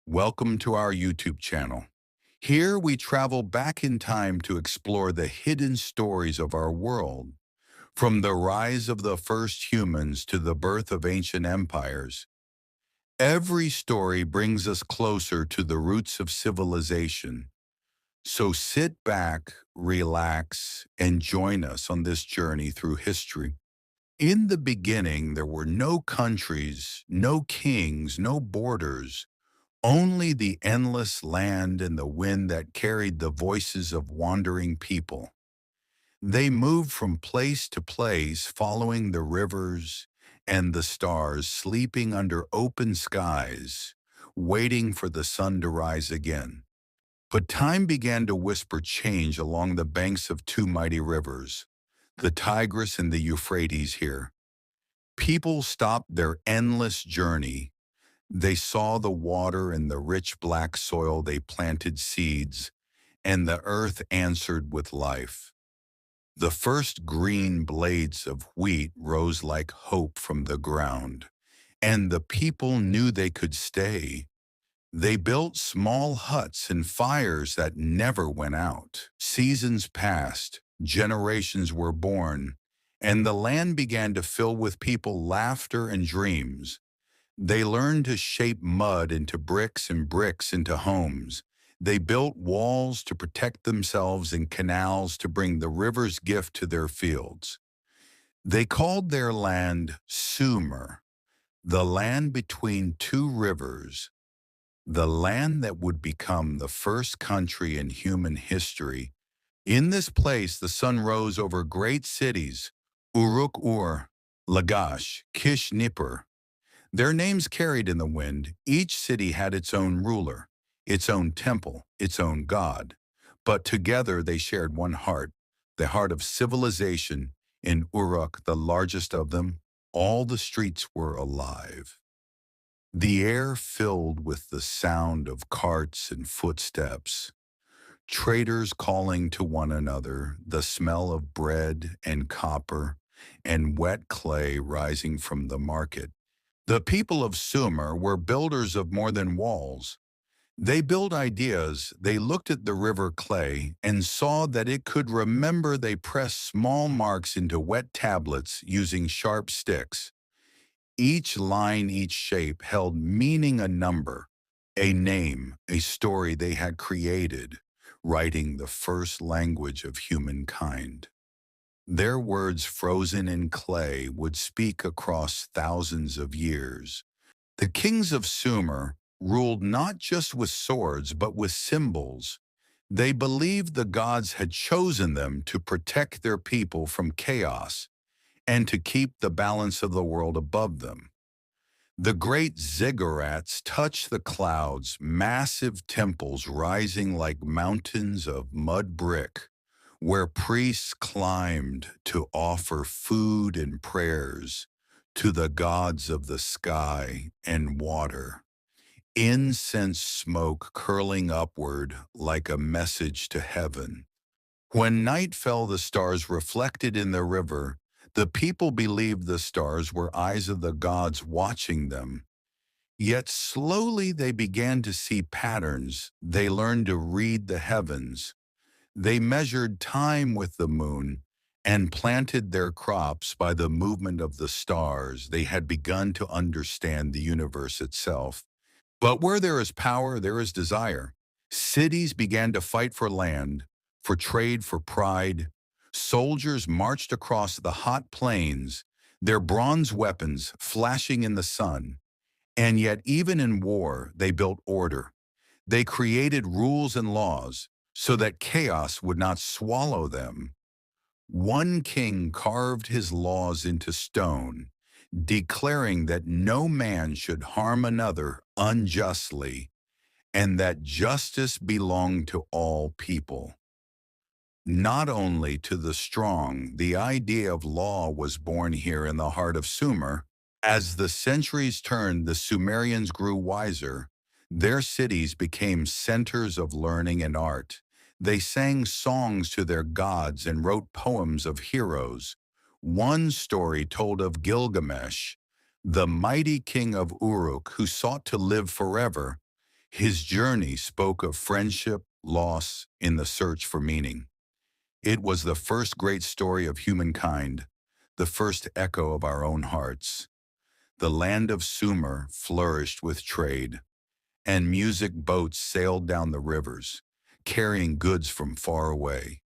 Welcome to our YouTube channel. Here we travel back in time to explore the hidden stories of our world, from the rise of the first humans to the birth of ancient empires. Every story brings us closer to the roots of civilization. So sit back, relax, and join us on this journey through history. In the beginning, there were no countries, no kings, no borders. Only the endless land and the wind that carried the voices of wandering people. They moved from place to place, following the rivers and the stars, sleeping under open skies, waiting for the sun to rise again. But time began to whisper change along the banks of two mighty rivers, the Tigris and the Euphrates here. People stopped their endless journey. They saw the water and the rich black soil. They planted seeds, and the earth answered with life. The first green blades of wheat rose like hope from the ground, and the people knew they could stay. They built small huts and fires that never went out. Seasons passed, generations were born, and the land began to fill with people, laughter, and dreams. They learned to shape mud into bricks and bricks into homes. They built walls to protect themselves and canals to bring the river's gift to their fields. They called their land Sumer, the land between two rivers, the land that would become the first country in human history. In this place, the sun rose over great cities, Uruk-Ur, Lagash, Kish-Nippur. Their names carried in the wind, each city had its own ruler, its own temple, its own god. But together they shared one heart, the heart of civilization. In Uruk, the largest of them, all the streets were alive. The air filled with the sound of carts and footsteps, traders calling to one another, the smell of bread and copper and wet clay rising from the market. The people of Sumer were builders of more than walls. They built ideas. They looked at the river clay and saw that it could remember. They pressed small marks into wet tablets using sharp sticks. Each line, each shape held meaning, a number, a name, a story they had created, writing the first language of humankind. Their words, frozen in clay, would speak across thousands of years. The kings of Sumer ruled not just with swords, but with symbols. They believed the gods had chosen them to protect their people from chaos and to keep the balance of the world above them. The great ziggurats touched the clouds, massive temples rising like mountains of mud brick, where priests climbed to offer food and prayers to the gods of the sky and water. Incense smoke curling upward like a message to heaven. When night fell, the stars reflected in the river. The people believed the stars were eyes of the gods watching them. Yet slowly they began to see patterns. They learned to read the heavens. They measured time with the moon and planted their crops by the movement of the stars. They had begun to understand the universe itself. But where there is power, there is desire. Cities began to fight for land, for trade, for pride. Soldiers marched across the hot plains, their bronze weapons flashing in the sun. And yet, even in war, they built order. They created rules and laws so that chaos would not swallow them. One king carved his laws into stone, declaring that no man should harm another unjustly and that justice belonged to all people. Not only to the strong, the idea of law was born here in the heart of Sumer. As the centuries turned, the Sumerians grew wiser. Their cities became centers of learning and art. They sang songs to their gods and wrote poems of heroes. One story told of Gilgamesh, the mighty king of Uruk who sought to live forever. His journey spoke of friendship, loss, in the search for meaning. It was the first great story of humankind, the first echo of our own hearts. The land of Sumer flourished with trade, and music boats sailed down the rivers, carrying goods from far away.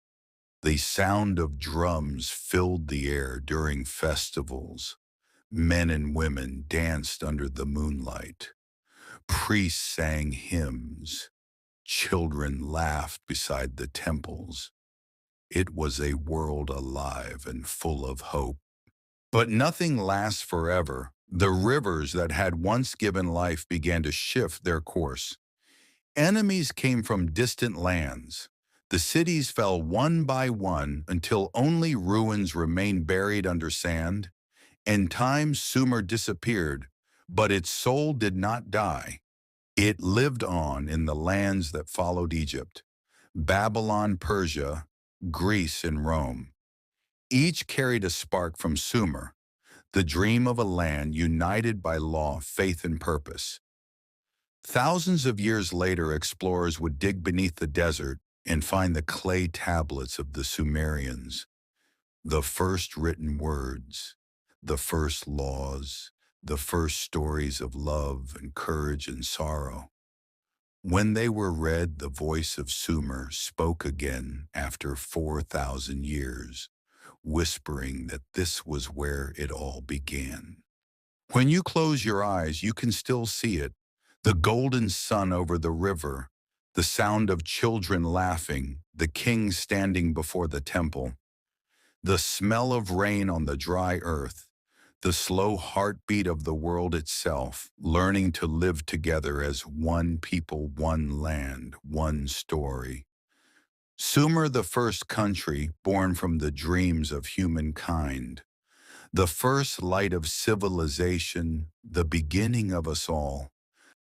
The sound of drums filled the air during festivals. Men and women danced under the moonlight. Priests sang hymns. Children laughed beside the temples. It was a world alive and full of hope. But nothing lasts forever. The rivers that had once given life began to shift their course. Enemies came from distant lands. The cities fell one by one until only ruins remained buried under sand. In time, Sumer disappeared, but its soul did not die. It lived on in the lands that followed Egypt, Babylon, Persia, Greece, and Rome. Each carried a spark from Sumer, the dream of a land united by law, faith, and purpose. Thousands of years later, explorers would dig beneath the desert and find the clay tablets of the Sumerians, the first written words, the first laws, the first stories of love and courage and sorrow. When they were read, the voice of Sumer spoke again after 4,000 years, whispering that this was where it all began. When you close your eyes, you can still see it, the golden sun over the river, the sound of children laughing, the king standing before the temple, the smell of rain on the dry earth, the slow heartbeat of the world itself, learning to live together as one people, one land, one story. Sumer, the first country born from the dreams of humankind, the first light of civilization, the beginning of us all.